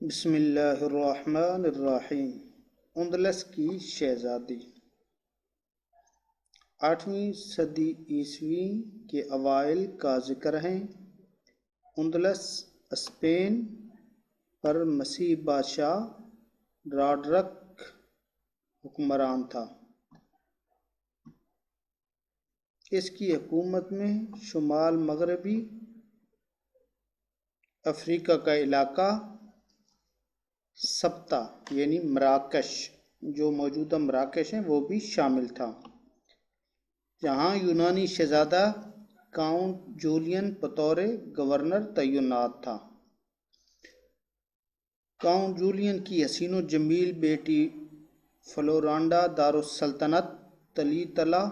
بسم اللہ الرحمن الرحیم۔ اندلس کی شہزادی 8ویں صدی عیسوی کے اوائل کا ذکر ہے۔ اندلس اسپین پر مسیحی بادشاہ راڈرک حکمران تھا۔ اس کی حکومت میں شمال مغربی افریقہ کا علاقہ سبتا یعنی مراکش، جو موجودہ مراکش ہیں، وہ بھی شامل تھا، جہاں یونانی شہزادہ کاؤنٹ جولین بطور گورنر تعینات تھا۔ کاؤنٹ جولین کی حسین و جمیل بیٹی فلورانڈا دارالسلطنت تلیتلا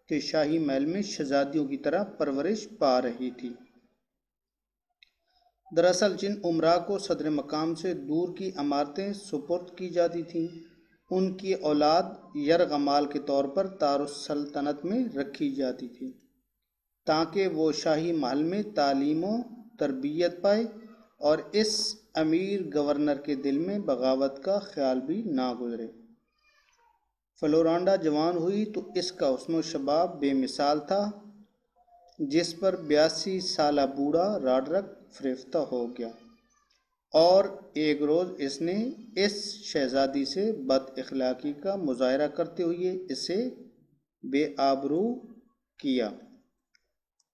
کے شاہی محل میں شہزادیوں کی طرح پرورش پا رہی تھی۔ دراصل جن امراء کو صدر مقام سے دور کی عمارتیں سپرد کی جاتی تھیں، ان کی اولاد یرغمال کے طور پر دارالسلطنت میں رکھی جاتی تھی، تاکہ وہ شاہی محل میں تعلیم و تربیت پائے اور اس امیر گورنر کے دل میں بغاوت کا خیال بھی نہ گزرے۔ فلورانڈا جوان ہوئی تو اس کا حسن و شباب بے مثال تھا، جس پر 82 سالہ بوڑھا راڈرک فریفتہ ہو گیا، اور ایک روز اس نے اس شہزادی سے بد اخلاقی کا مظاہرہ کرتے ہوئے اسے بے آبرو کیا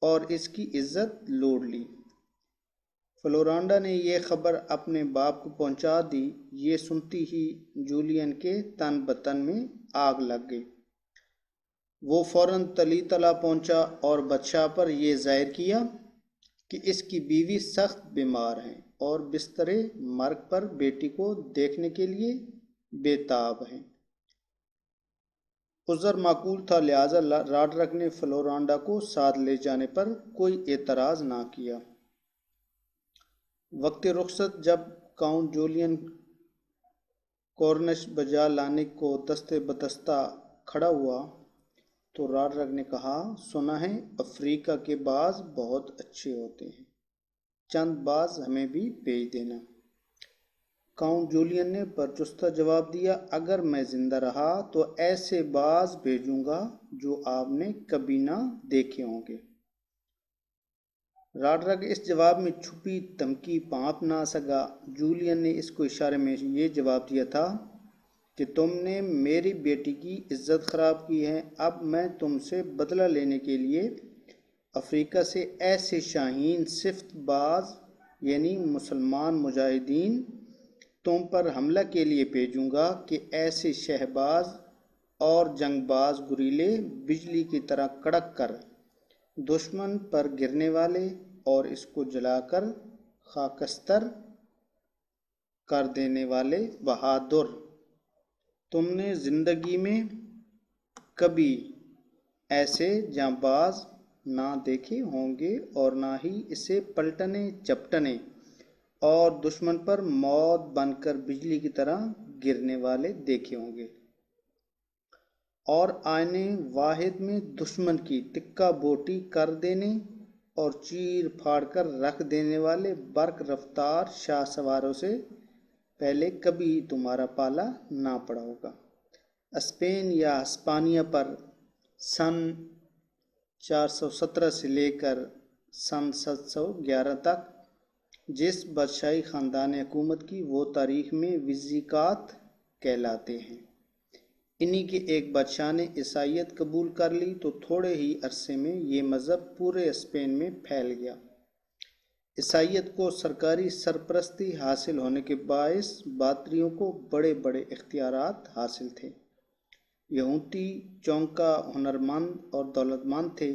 اور اس کی عزت لوٹ لی۔ فلورانڈا نے یہ خبر اپنے باپ کو پہنچا دی۔ یہ سنتی ہی جولین کے تن بتن میں آگ لگ گئی۔ وہ فوراً تلیتلا پہنچا اور بادشاہ پر یہ ظاہر کیا کہ اس کی بیوی سخت بیمار ہیں اور بستر مرگ پر بیٹی کو دیکھنے کے لیے بے تاب ہیں۔ عذر معقول تھا، لہٰذا راڈرک نے فلورانڈا کو ساتھ لے جانے پر کوئی اعتراض نہ کیا۔ وقت رخصت جب کاؤنٹ جولین کورنش بجا لانے کو دستے بدستہ کھڑا ہوا تو راڈرک نے کہا، سنا ہے افریقہ کے باز بہت اچھے ہوتے ہیں، چند باز ہمیں بھی بھیج دینا۔ کاؤنٹ جولین نے پرجستہ جواب دیا، اگر میں زندہ رہا تو ایسے باز بھیجوں گا جو آپ نے کبھی نہ دیکھے ہوں گے۔ راڈرک اس جواب میں چھپی دھمکی بھانپ نہ سکا۔ جولین نے اس کو اشارے میں یہ جواب دیا تھا کہ تم نے میری بیٹی کی عزت خراب کی ہے، اب میں تم سے بدلہ لینے کے لیے افریقہ سے ایسے شاہین صفت باز یعنی مسلمان مجاہدین تم پر حملہ کے لیے بھیجوں گا کہ ایسے شہباز اور جنگ باز گریلے بجلی کی طرح کڑک کر دشمن پر گرنے والے اور اس کو جلا کر خاکستر کر دینے والے بہادر تم نے زندگی میں کبھی ایسے جانباز نہ دیکھے ہوں گے اور نہ ہی اسے پلٹنے جھپٹنے اور دشمن پر موت بن کر بجلی کی طرح گرنے والے دیکھے ہوں گے، اور آئنے واحد میں دشمن کی تکہ بوٹی کر دینے اور چیر پھاڑ کر رکھ دینے والے برق رفتار شاہ سواروں سے پہلے کبھی تمہارا پالا نہ پڑا ہوگا۔ اسپین یا ہسپانیہ پر سن 417 سے لے کر سن 711 تک جس بادشاہی خاندان نے حکومت کی وہ تاریخ میں وزیقات کہلاتے ہیں۔ انہی کے ایک بادشاہ نے عیسائیت قبول کر لی تو تھوڑے ہی عرصے میں یہ مذہب پورے اسپین میں پھیل گیا۔ عیسائیت کو سرکاری سرپرستی حاصل ہونے کے باعث باتریوں کو بڑے بڑے اختیارات حاصل تھے۔ یہودی چونکا ہنرمند اور دولت مند تھے،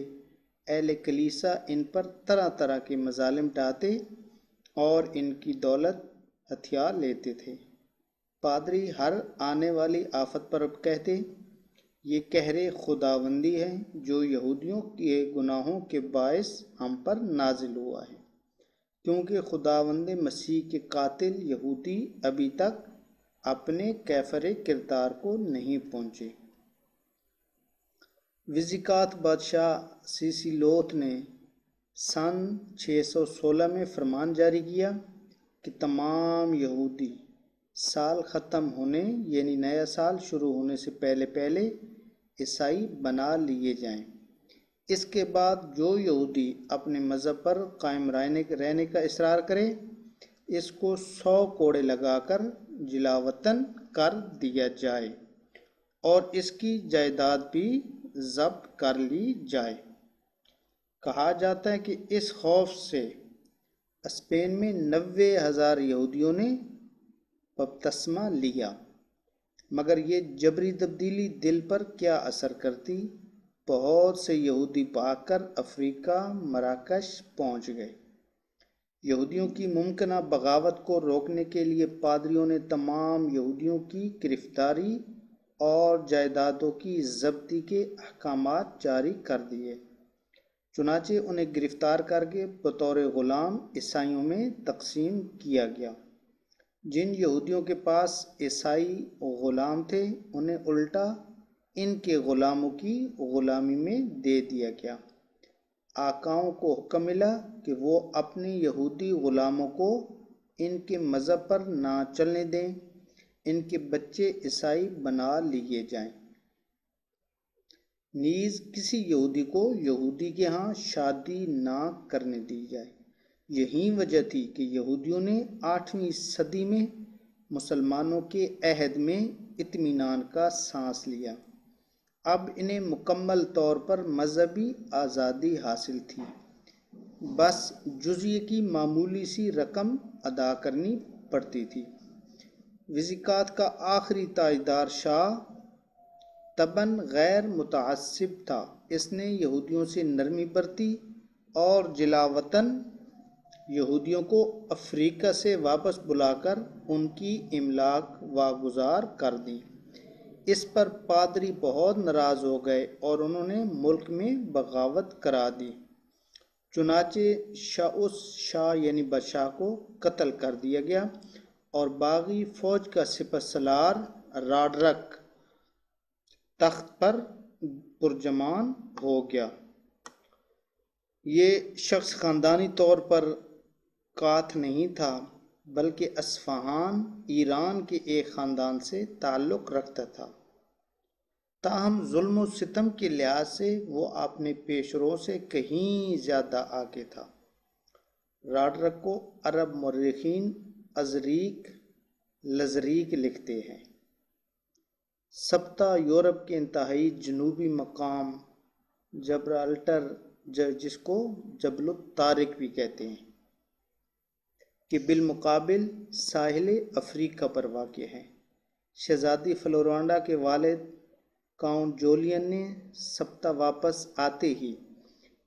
اہل کلیسا ان پر طرح طرح کے مظالم ڈھاتے اور ان کی دولت ہتھیا لیتے تھے۔ پادری ہر آنے والی آفت پر کہتے، یہ قہر خداوندی ہے جو یہودیوں کے گناہوں کے باعث ہم پر نازل ہوا ہے، کیونکہ خداوند مسیح کے قاتل یہودی ابھی تک اپنے کیفر کردار کو نہیں پہنچے۔ وزیقات بادشاہ سیسیلوت نے سن 616 میں فرمان جاری کیا کہ تمام یہودی سال ختم ہونے یعنی نیا سال شروع ہونے سے پہلے پہلے عیسائی بنا لیے جائیں۔ اس کے بعد جو یہودی اپنے مذہب پر قائم رہنے کا اصرار کرے اس کو 100 کوڑے لگا کر جلاوطن کر دیا جائے اور اس کی جائیداد بھی ضبط کر لی جائے۔ کہا جاتا ہے کہ اس خوف سے اسپین میں 90,000 یہودیوں نے بپتسمہ لیا، مگر یہ جبری تبدیلی دل پر کیا اثر کرتی۔ بہت سے یہودی بھاگ کر افریقہ مراکش پہنچ گئے۔ یہودیوں کی ممکنہ بغاوت کو روکنے کے لیے پادریوں نے تمام یہودیوں کی گرفتاری اور جائیدادوں کی ضبطی کے احکامات جاری کر دیے۔ چنانچہ انہیں گرفتار کر کے بطور غلام عیسائیوں میں تقسیم کیا گیا۔ جن یہودیوں کے پاس عیسائی غلام تھے انہیں الٹا ان کے غلاموں کی غلامی میں دے دیا گیا۔ آقاؤں کو حکم ملا کہ وہ اپنے یہودی غلاموں کو ان کے مذہب پر نہ چلنے دیں، ان کے بچے عیسائی بنا لیے جائیں۔ نیز کسی یہودی کو یہودی کے ہاں شادی نہ کرنے دی جائے۔ یہی وجہ تھی کہ یہودیوں نے 8ویں صدی میں مسلمانوں کے عہد میں اطمینان کا سانس لیا۔ اب انہیں مکمل طور پر مذہبی آزادی حاصل تھی، بس جزیے کی معمولی سی رقم ادا کرنی پڑتی تھی۔ وزیقات کا آخری تاجدار شاہ طبعاً غیر متعصب تھا۔ اس نے یہودیوں سے نرمی برتی اور جلاوطن یہودیوں کو افریقہ سے واپس بلا کر ان کی املاک واگزار کر دی۔ اس پر پادری بہت ناراض ہو گئے اور انہوں نے ملک میں بغاوت کرا دی۔ چنانچہ شاؤس شاہ یعنی بادشاہ کو قتل کر دیا گیا اور باغی فوج کا سپہ سالار راڈرک تخت پر پرجمان ہو گیا۔ یہ شخص خاندانی طور پر قاط نہیں تھا بلکہ اصفہان ایران کے ایک خاندان سے تعلق رکھتا تھا، تاہم ظلم و ستم کے لحاظ سے وہ اپنے پیشروں سے کہیں زیادہ آگے تھا۔ راڈرک کو عرب مورخین ازریق لزریق لکھتے ہیں۔ سبتا یورپ کے انتہائی جنوبی مقام جبرالٹر، جس کو جبل الطارق بھی کہتے ہیں، کے بالمقابل ساحل افریقہ پر واقع ہے۔ شہزادی فلورانڈا کے والد کاؤنٹ جولین نے سبتا واپس آتے ہی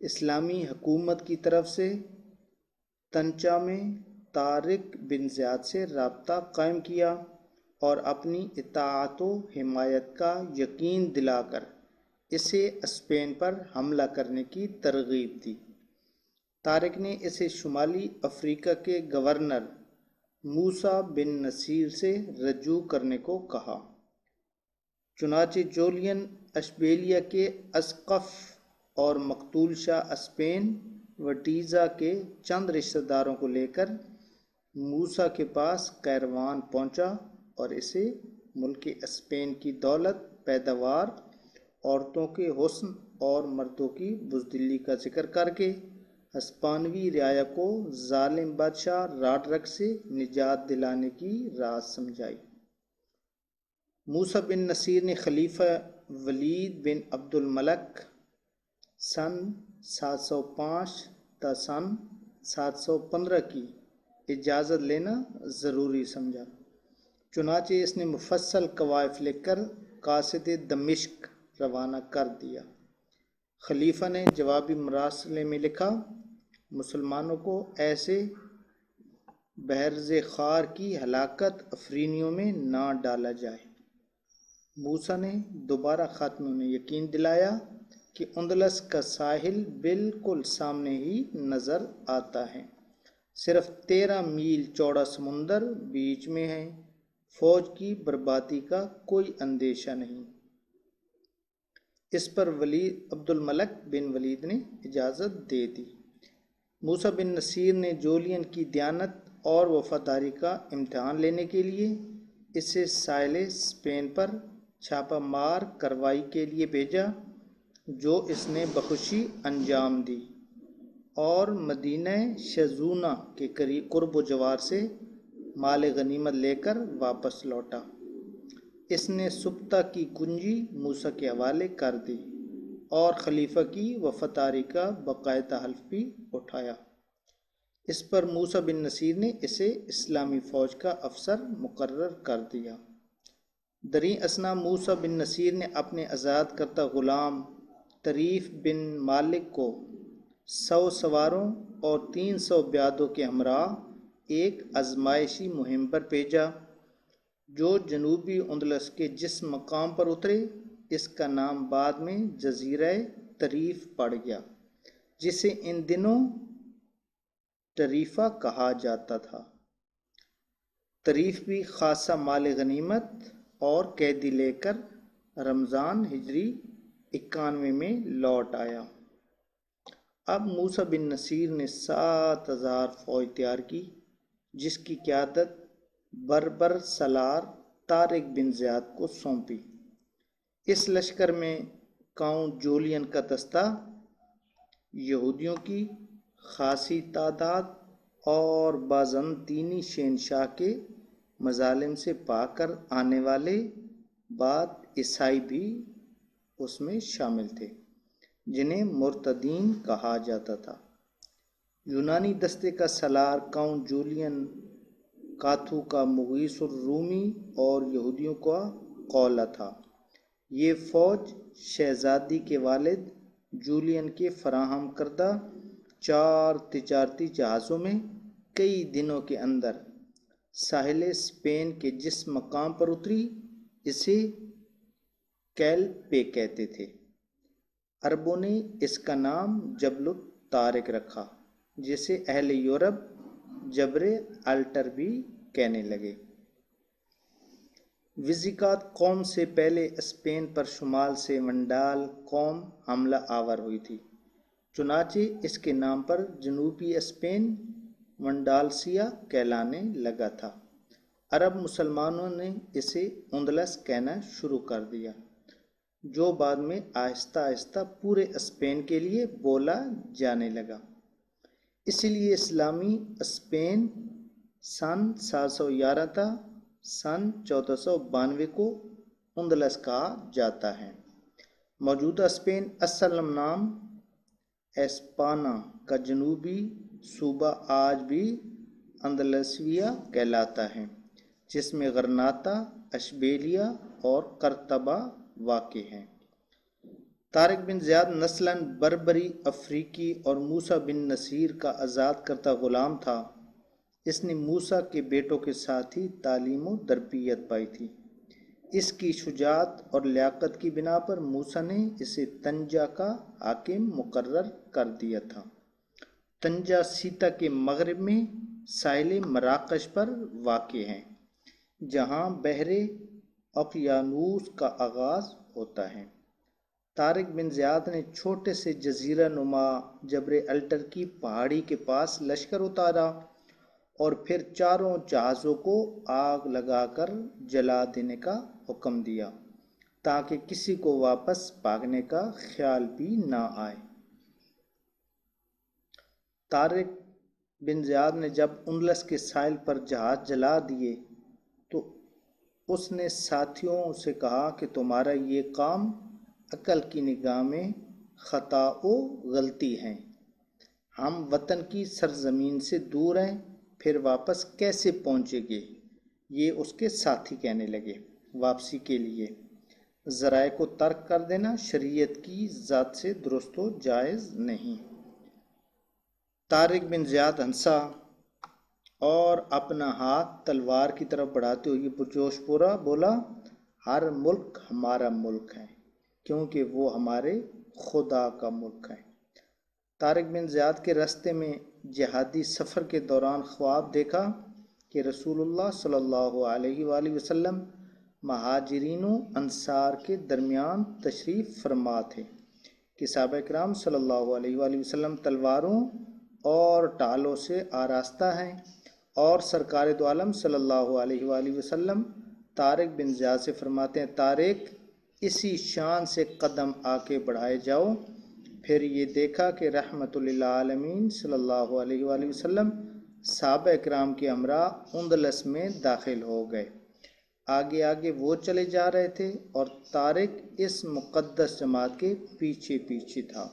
اسلامی حکومت کی طرف سے طنجہ میں طارق بن زیاد سے رابطہ قائم کیا اور اپنی اطاعت و حمایت کا یقین دلا کر اسے اسپین پر حملہ کرنے کی ترغیب دی۔ طارق نے اسے شمالی افریقہ کے گورنر موسیٰ بن نصیر سے رجوع کرنے کو کہا۔ چنانچہ جولین اشبیلیہ کے اسقف اور مقتول شاہ اسپین وٹیزا کے چند رشتہ داروں کو لے کر موسیٰ کے پاس قیروان پہنچا اور اسے ملک اسپین کی دولت، پیداوار، عورتوں کے حسن اور مردوں کی بزدلی کا ذکر کر کے ہسپانوی رعایا کو ظالم بادشاہ راڈرک سے نجات دلانے کی راز سمجھائی۔ موسیٰ بن نصیر نے خلیفہ ولید بن عبد الملک سن 705 تا سن 715 کی اجازت لینا ضروری سمجھا۔ چنانچہ اس نے مفصل قوائف لکھ کر قاصد دمشق روانہ کر دیا۔ خلیفہ نے جوابی مراسلے میں لکھا، مسلمانوں کو ایسے بحرز خار کی ہلاکت افرینیوں میں نہ ڈالا جائے۔ موسیٰ نے دوبارہ خط میں انہیں یقین دلایا کہ اندلس کا ساحل بالکل سامنے ہی نظر آتا ہے، صرف 13 میل چوڑا سمندر بیچ میں ہے، فوج کی بربادی کا کوئی اندیشہ نہیں۔ اس پر عبد الملک بن ولید نے اجازت دے دی۔ موسیٰ بن نصیر نے جولین کی دیانت اور وفاداری کا امتحان لینے کے لیے اسے ساحل اسپین پر چھاپہ مار کارروائی کے لیے بھیجا، جو اس نے بخوشی انجام دی اور مدینہ شزونہ کے قرب و جوار سے مال غنیمت لے کر واپس لوٹا۔ اس نے سبطہ کی کنجی موسیٰ کے حوالے کر دی اور خلیفہ کی وفاداری کا باقاعدہ حلف بھی اٹھایا۔ اس پر موسیٰ بن نصیر نے اسے اسلامی فوج کا افسر مقرر کر دیا۔ دریں اثنا موسیٰ بن نصیر نے اپنے آزاد کردہ غلام طریف بن مالک کو 100 سواروں اور 300 پیادوں کے ہمراہ ایک آزمائشی مہم پر بھیجا، جو جنوبی اندلس کے جس مقام پر اترے اس کا نام بعد میں جزیرہ طریف پڑ گیا، جسے ان دنوں طریفہ کہا جاتا تھا۔ طریف بھی خاصا مال غنیمت اور قیدی لے کر رمضان ہجری 91 میں لوٹ آیا۔ اب موسیٰ بن نصیر نے 7000 فوج تیار کی، جس کی قیادت بربر سالار طارق بن زیاد کو سونپی۔ اس لشکر میں کاؤنٹ جولین کا دستہ، یہودیوں کی خاصی تعداد اور بازنطینی شہنشاہ کے مظالم سے بھاگ کر آنے والے بعد عیسائی بھی اس میں شامل تھے، جنہیں مرتدین کہا جاتا تھا۔ یونانی دستے کا سالار کاؤنٹ جولین کاتھو کا مغیث الرومی اور یہودیوں کا قولہ تھا۔ یہ فوج شہزادی کے والد جولین کے فراہم کردہ 4 تجارتی جہازوں میں کئی دنوں کے اندر ساحل اسپین کے جس مقام پر اتری اسے کیل پے کہتے تھے۔ عربوں نے اس کا نام جبل الطارق رکھا، جسے اہل یورپ جبر الٹر بھی کہنے لگے۔ وزیگوت قوم سے پہلے اسپین پر شمال سے ونڈال قوم حملہ آور ہوئی تھی، چنانچہ اس کے نام پر جنوبی اسپین ونڈالسیا کہلانے لگا تھا۔ عرب مسلمانوں نے اسے اندلس کہنا شروع کر دیا، جو بعد میں آہستہ آہستہ پورے اسپین کے لیے بولا جانے لگا۔ اسی لیے اسلامی اسپین سن 711 تا سن 1492 کو اندلس کہا جاتا ہے۔ موجودہ اسپین اصل نام ایسپانا کا جنوبی صوبہ آج بھی اندلسیہ کہلاتا ہے، جس میں غرناطہ، اشبیلیا اور قرطبہ واقع ہیں۔ طارق بن زیاد نسلاً بربری افریقی اور موسیٰ بن نصیر کا آزاد کردہ غلام تھا۔ اس نے موسیٰ کے بیٹوں کے ساتھ ہی تعلیم و تربیت پائی تھی۔ اس کی شجاعت اور لیاقت کی بنا پر موسیٰ نے اسے طنجہ کا حاکم مقرر کر دیا تھا۔ طنجہ سیتا کے مغرب میں ساحل مراکش پر واقع ہے، جہاں بحر اوقیانوس کا آغاز ہوتا ہے۔ طارق بن زیاد نے چھوٹے سے جزیرہ نما جبر الٹر کی پہاڑی کے پاس لشکر اتارا اور پھر چاروں جہازوں کو آگ لگا کر جلا دینے کا حکم دیا، تاکہ کسی کو واپس بھاگنے کا خیال بھی نہ آئے۔ طارق بن زیاد نے جب اندلس کے ساحل پر جہاز جلا دیے تو اس نے ساتھیوں سے کہا کہ تمہارا یہ کام عقل کی نگاہ میں خطا و غلطی ہے۔ ہم وطن کی سرزمین سے دور ہیں، پھر واپس کیسے پہنچیں گے؟ یہ اس کے ساتھی کہنے لگے۔ واپسی کے لیے ذرائع کو ترک کر دینا شریعت کی ذات سے درست و جائز نہیں۔ طارق بن زیاد ہنسا اور اپنا ہاتھ تلوار کی طرف بڑھاتے ہوئے پرجوش بولا، ہر ملک ہمارا ملک ہے، کیونکہ وہ ہمارے خدا کا ملک ہے۔ طارق بن زیاد کے راستے میں جہادی سفر کے دوران خواب دیکھا کہ رسول اللہ صلی اللہ علیہ وآلہ وسلم مہاجرین و انصار کے درمیان تشریف فرما تھے کہ صحابہ کرام صلی اللہ علیہ وآلہ وسلم تلواروں اور ڈھالوں سے آراستہ ہیں اور سرکار دو عالم صلی اللہ علیہ وآلہ وسلم طارق بن زیاد سے فرماتے ہیں، طارق اسی شان سے قدم آگے بڑھائے جاؤ۔ پھر یہ دیکھا کہ رحمت للعالمین صلی اللہ علیہ وآلہ وسلم صحابہ اکرام کے ہمراہ اندلس میں داخل ہو گئے۔ آگے آگے وہ چلے جا رہے تھے اور طارق اس مقدس جماعت کے پیچھے پیچھے تھا۔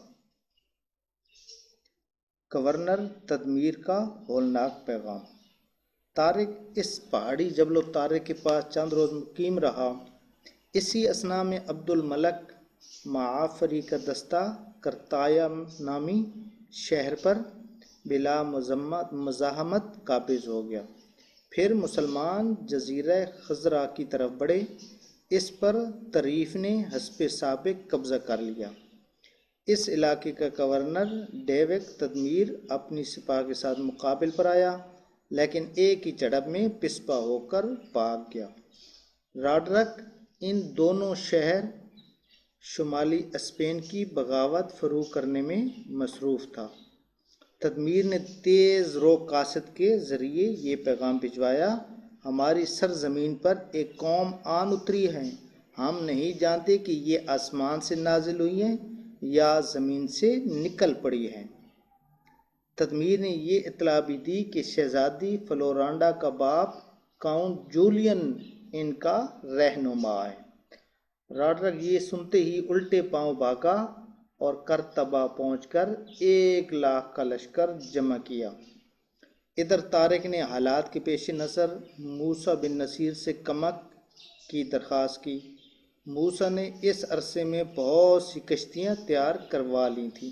گورنر تدمیر کا ہولناک پیغام۔ طارق اس پہاڑی جبل الطارق کے پاس چند روز مقیم رہا۔ اسی اثناء میں عبد الملک معافری کا دستہ کرتایا نامی شہر پر بلا مزاحمت قابض ہو گیا۔ پھر مسلمان جزیرہ خزرہ کی طرف بڑھے۔ اس پر طریف نے حسب سابق قبضہ کر لیا۔ اس علاقے کا گورنر ڈیوک تدمیر اپنی سپاہ کے ساتھ مقابل پر آیا، لیکن ایک ہی جھڑپ میں پسپا ہو کر بھاگ گیا۔ راڈرک ان دونوں شہر شمالی اسپین کی بغاوت فروغ کرنے میں مصروف تھا۔ تدمیر نے تیز رو قاصد کے ذریعے یہ پیغام بھجوایا، ہماری سرزمین پر ایک قوم آن اتری ہے، ہم نہیں جانتے کہ یہ آسمان سے نازل ہوئی ہیں یا زمین سے نکل پڑی ہیں۔ تدمیر نے یہ اطلاع بھی دی کہ شہزادی فلورانڈا کا باپ کاؤنٹ جولین ان کا رہنما ہے۔ راڈرک یہ سنتے ہی الٹے پاؤں بھاگا اور کرتبہ پہنچ کر 1,00,000 کا لشکر جمع کیا۔ ادھر طارق نے حالات کے پیش نظر موسیٰ بن نصیر سے کمک کی درخواست کی۔ موسیٰ نے اس عرصے میں بہت سی کشتیاں تیار کروا لی تھیں۔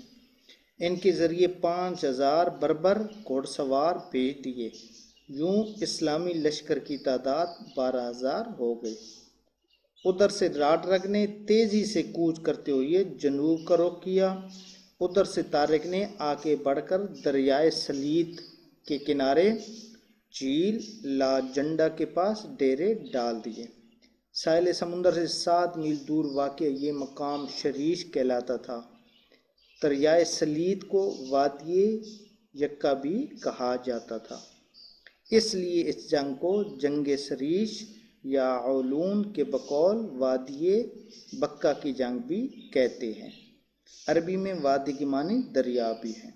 ان کے ذریعے 5,000 بربر گھوڑ سوار بھیج دیے۔ یوں اسلامی لشکر کی تعداد 12,000 ہو گئی۔ ادھر سے راڈرک نے تیزی سے کوچ کرتے ہوئے جنوب کا رخ کیا۔ ادھر سے طارق نے آگے بڑھ کر دریائے سلیت کے کنارے جھیل لا جنڈا کے پاس ڈیرے ڈال دیے۔ ساحل سمندر سے 7 میل دور واقع یہ مقام شریش کہلاتا تھا۔ دریائے سلیت کو وادی یکا بھی کہا جاتا تھا، اس لیے اس جنگ کو جنگ سریش یا علون کے بقول وادی بکا کی جنگ بھی کہتے ہیں۔ عربی میں وادی کی معنی دریا بھی ہے۔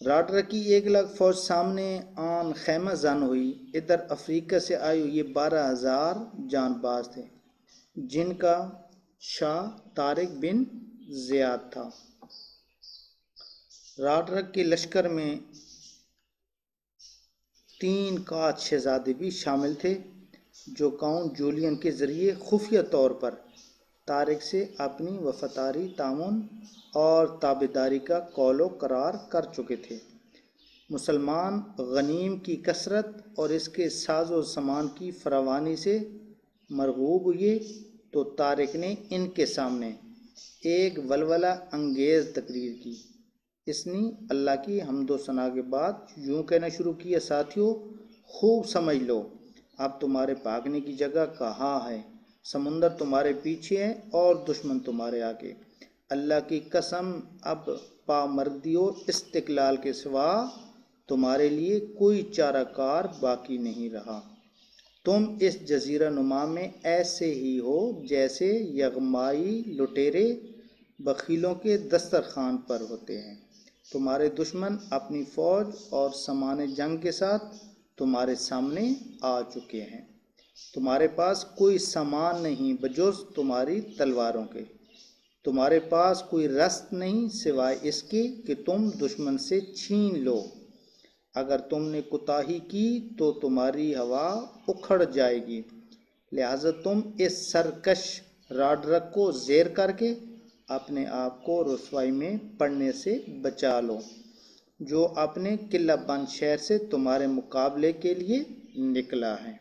راڈرک کی 1,00,000 فوج سامنے آن خیمہ زن ہوئی۔ ادھر افریقہ سے آئے ہوئے 12,000 جان باز تھے، جن کا شاہ طارق بن زیاد تھا۔ راڈرک کے لشکر میں 3 کاج شہزادے بھی شامل تھے، جو کاؤنٹ جولین کے ذریعے خفیہ طور پر طارق سے اپنی وفاداری، تعاون اور تابعداری کا قول و قرار کر چکے تھے۔ مسلمان غنیم کی کثرت اور اس کے ساز و سامان کی فراوانی سے مرغوب ہوئے تو طارق نے ان کے سامنے ایک ولولہ انگیز تقریر کی۔ اس نے اللہ کی حمد و ثنا کے بعد یوں کہنا شروع کیا، ساتھیو خوب سمجھ لو، اب تمہارے بھاگنے کی جگہ کہاں ہے؟ سمندر تمہارے پیچھے ہے اور دشمن تمہارے آگے۔ اللہ کی قسم، اب پامردی و استقلال کے سوا تمہارے لیے کوئی چارہ کار باقی نہیں رہا۔ تم اس جزیرہ نما میں ایسے ہی ہو جیسے یغمائی لٹیرے بخیلوں کے دسترخوان پر ہوتے ہیں۔ تمہارے دشمن اپنی فوج اور سامان جنگ کے ساتھ تمہارے سامنے آ چکے ہیں۔ تمہارے پاس کوئی سامان نہیں بجز تمہاری تلواروں کے۔ تمہارے پاس کوئی رسد نہیں سوائے اس کے کہ تم دشمن سے چھین لو۔ اگر تم نے کوتاہی کی تو تمہاری ہوا اکھڑ جائے گی، لہذا تم اس سرکش راڈرک کو زیر کر کے اپنے آپ کو رسوائی میں پڑنے سے بچا لو، جو اپنے قلعہ بند شہر سے تمہارے مقابلے کے لیے نکلا ہے۔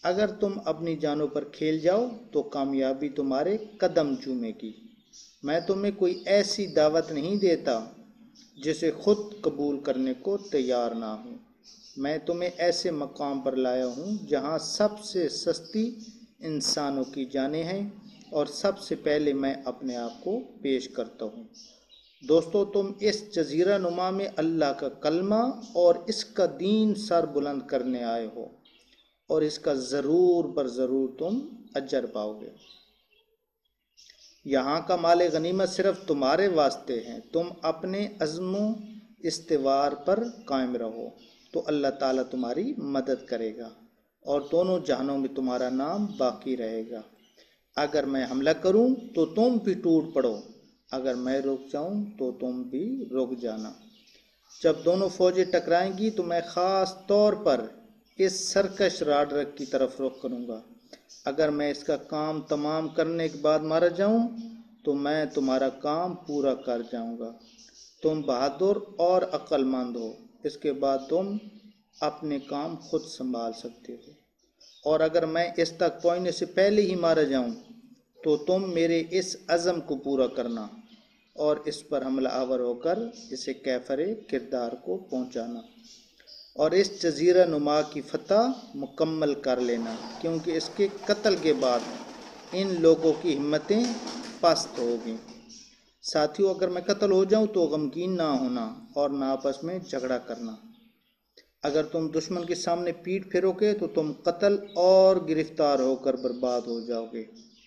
اگر تم اپنی جانوں پر کھیل جاؤ تو کامیابی تمہارے قدم چومے گی۔ میں تمہیں کوئی ایسی دعوت نہیں دیتا جسے خود قبول کرنے کو تیار نہ ہوں۔ میں تمہیں ایسے مقام پر لایا ہوں جہاں سب سے سستی انسانوں کی جانیں ہیں، اور سب سے پہلے میں اپنے آپ کو پیش کرتا ہوں۔ دوستو تم اس جزیرہ نما میں اللہ کا کلمہ اور اس کا دین سر بلند کرنے آئے ہو، اور اس کا ضرور پر ضرور تم اجر پاؤ گے۔ یہاں کا مال غنیمت صرف تمہارے واسطے ہیں، تم اپنے عزم و استوار پر قائم رہو تو اللہ تعالیٰ تمہاری مدد کرے گا اور دونوں جہانوں میں تمہارا نام باقی رہے گا۔ اگر میں حملہ کروں تو تم بھی ٹوٹ پڑو، اگر میں رک جاؤں تو تم بھی رک جانا۔ جب دونوں فوجیں ٹکرائیں گی تو میں خاص طور پر اس سرکش راڈرک کی طرف رخ کروں گا۔ اگر میں اس کا کام تمام کرنے کے بعد مارا جاؤں تو میں تمہارا کام پورا کر جاؤں گا۔ تم بہادر اور عقل مند ہو، اس کے بعد تم اپنے کام خود سنبھال سکتے ہو، اور اگر میں اس تک پہنچنے سے پہلے ہی مارا جاؤں تو تم میرے اس عزم کو پورا کرنا اور اس پر حملہ آور ہو کر اسے کیفر کردار کو پہنچانا اور اس جزیرہ نما کی فتح مکمل کر لینا، کیونکہ اس کے قتل کے بعد ان لوگوں کی ہمتیں پست ہوگی۔ ساتھیو، اگر میں قتل ہو جاؤں تو غمگین نہ ہونا اور نہ آپس میں جھگڑا کرنا۔ اگر تم دشمن کے سامنے پیٹھ پھیرو گے تو تم قتل اور گرفتار ہو کر برباد ہو جاؤ گے۔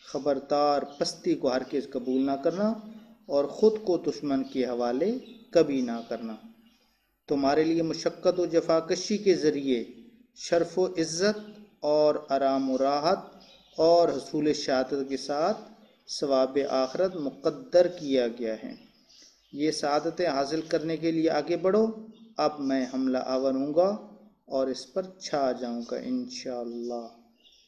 خبردار، پستی کو ہرگز قبول نہ کرنا اور خود کو دشمن کے حوالے کبھی نہ کرنا۔ تمہارے لیے مشقت و جفاکشی کے ذریعے شرف و عزت اور آرام و راحت اور حصول شہادت کے ساتھ ثواب آخرت مقدر کیا گیا ہے۔ یہ سعادتیں حاصل کرنے کے لیے آگے بڑھو۔ اب میں حملہ آور ہوں گا اور اس پر چھا جاؤں گا انشاءاللہ۔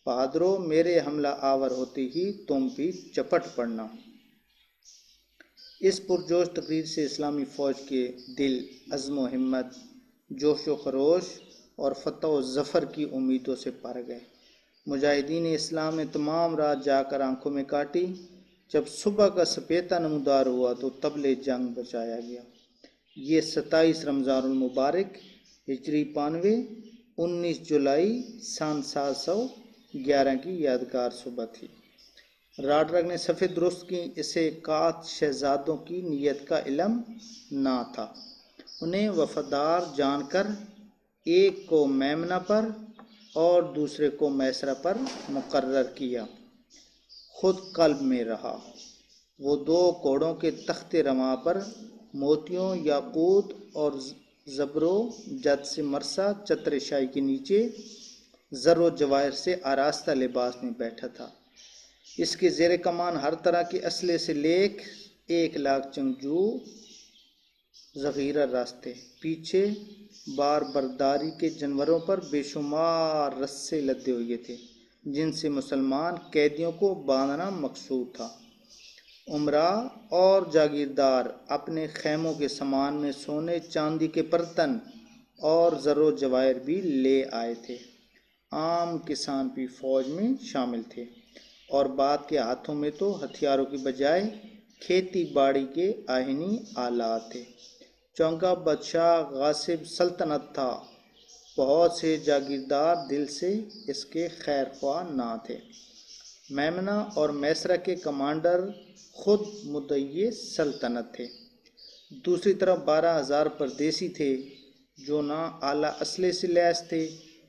بہادرو، میرے حملہ آور ہوتے ہی تم بھی چپٹ پڑنا۔ اس پرجوش تقریر سے اسلامی فوج کے دل عزم و ہمت، جوش و خروش اور فتح و ظفر کی امیدوں سے بھر گئے۔ مجاہدین اسلام نے تمام رات جا کر آنکھوں میں کاٹی۔ جب صبح کا سپیتا نمودار ہوا تو طبل جنگ بجایا گیا۔ یہ 27 رمضان المبارک ہجری 92 19 جولائی سن 711 کی یادگار صبح تھی۔ راڈرک نے صفیں درست کی، اسے قات شہزادوں کی نیت کا علم نہ تھا۔ انہیں وفادار جان کر ایک کو میمنہ پر اور دوسرے کو میسرہ پر مقرر کیا، خود قلب میں رہا۔ وہ 2 گھوڑوں کے تخت رواں پر موتیوں، یاقوت اور زبر و جد سے مرصع چتر شاہی کے نیچے زر و جواہر سے آراستہ لباس میں بیٹھا تھا۔ اس کے زیر کمان ہر طرح کے اسلحے سے لیک 1,00,000 جنگجو ذخیرہ راستے، پیچھے بار برداری کے جانوروں پر بے شمار رسے لدے ہوئے تھے جن سے مسلمان قیدیوں کو باندھنا مقصود تھا۔ امراء اور جاگیردار اپنے خیموں کے سامان میں سونے چاندی کے برتن اور زر و جواہر بھی لے آئے تھے۔ عام کسان بھی فوج میں شامل تھے اور بعد کے ہاتھوں میں تو ہتھیاروں کی بجائے کھیتی باڑی کے آہنی آلات تھے۔ چونکہ بادشاہ غاصب سلطنت تھا، بہت سے جاگیردار دل سے اس کے خیر خواہ نہ تھے۔ میمنہ اور میسرہ کے کمانڈر خود مدعی سلطنت تھے۔ دوسری طرف 12,000 پردیسی تھے جو نہ اعلیٰ اسلحے سے لیس تھے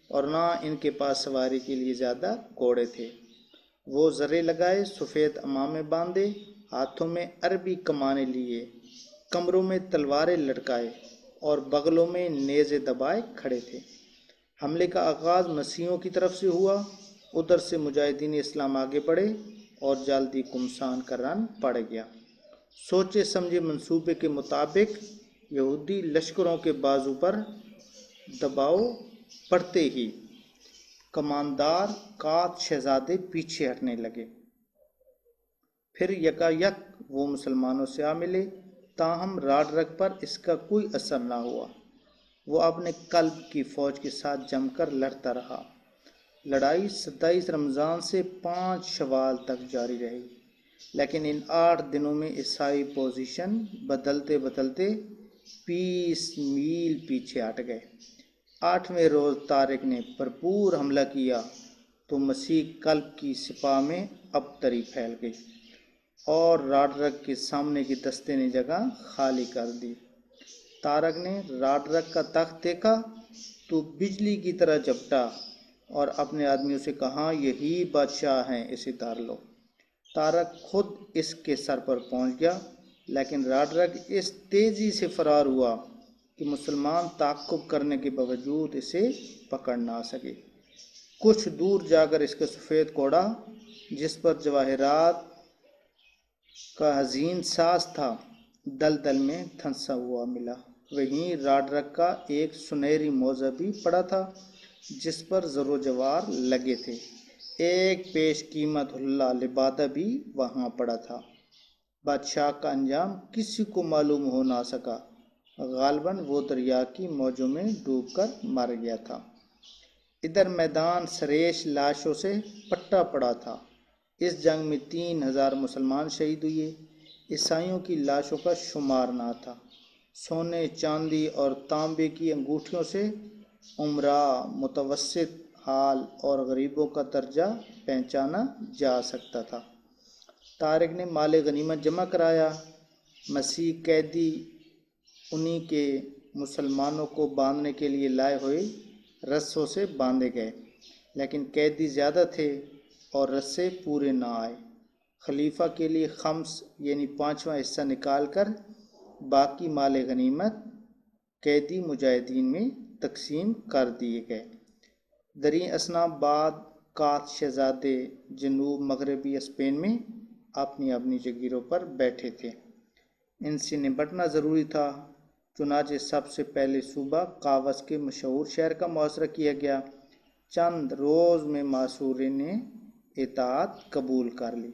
اور نہ ان کے پاس سواری کے لیے زیادہ گھوڑے تھے۔ وہ زرے لگائے، سفید عمامے باندھے، ہاتھوں میں عربی کمانیں لیے، کمروں میں تلواریں لٹکائے اور بغلوں میں نیزے دبائے کھڑے تھے۔ حملے کا آغاز مسیحیوں کی طرف سے ہوا۔ ادھر سے مجاہدین اسلام آگے بڑھے اور جلدی گمسان کا رن پڑ گیا۔ سوچے سمجھے منصوبے کے مطابق یہودی لشکروں کے بازو پر دباؤ پڑتے ہی کماندار قات شہزادے پیچھے ہٹنے لگے۔ پھر یکایک وہ مسلمانوں سے آ ملے، تاہم راڈرک پر اس کا کوئی اثر نہ ہوا۔ وہ اپنے قلب کی فوج کے ساتھ جم کر لڑتا رہا۔ لڑائی 27 رمضان سے 5 شوال تک جاری رہی، لیکن ان 8 دنوں میں عیسائی پوزیشن بدلتے بدلتے 20 میل پیچھے ہٹ گئے۔ 8ویں روز طارق نے بھرپور حملہ کیا تو مسیح قلب کی سپاہ میں ابتری پھیل گئی۔ اور راڈرک کے سامنے کی دستے نے جگہ خالی کر دی۔ تارک نے راڈرک کا تخت دیکھا تو بجلی کی طرح جھپٹا اور اپنے آدمیوں سے کہا، یہی بادشاہ ہیں، اسے اتار لو۔ تارک خود اس کے سر پر پہنچ گیا، لیکن راڈرک اس تیزی سے فرار ہوا کہ مسلمان تعاقب کرنے کے باوجود اسے پکڑ نہ سکے۔ کچھ دور جا کر اس کا سفید گھوڑا، جس پر جواہرات کا حزین ساز تھا، دلدل میں دھنسا ہوا ملا۔ وہیں راڈرک کا ایک سنہری موزہ بھی پڑا تھا، جس پر زر و جواہر لگے تھے۔ ایک پیش قیمت حلہ لبادہ بھی وہاں پڑا تھا۔ بادشاہ کا انجام کسی کو معلوم ہو نہ سکا، غالباً وہ دریا کی موجوں میں ڈوب کر مر گیا تھا۔ ادھر میدان سریش لاشوں سے پٹا پڑا تھا۔ اس جنگ میں 3000 مسلمان شہید ہوئے۔ عیسائیوں کی لاشوں کا شمار نہ تھا۔ سونے، چاندی اور تانبے کی انگوٹھیوں سے امراء، متوسط حال اور غریبوں کا درجہ پہچانا جا سکتا تھا۔ طارق نے مال غنیمت جمع کرایا۔ مسیح قیدی انہی کے مسلمانوں کو باندھنے کے لیے لائے ہوئے رسوں سے باندھے گئے، لیکن قیدی زیادہ تھے اور رسے پورے نہ آئے۔ خلیفہ کے لیے خمس یعنی 5واں حصہ نکال کر باقی مال غنیمت قیدی مجاہدین میں تقسیم کر دیے گئے۔ دریں اثنا بعد کات شہزادے جنوب مغربی اسپین میں اپنی اپنی جگیروں پر بیٹھے تھے۔ ان سے نمٹنا ضروری تھا، چنانچہ سب سے پہلے صوبہ قاوس کے مشہور شہر کا محاصرہ کیا گیا۔ چند روز میں محاصرے نے اطاعت قبول کر لی۔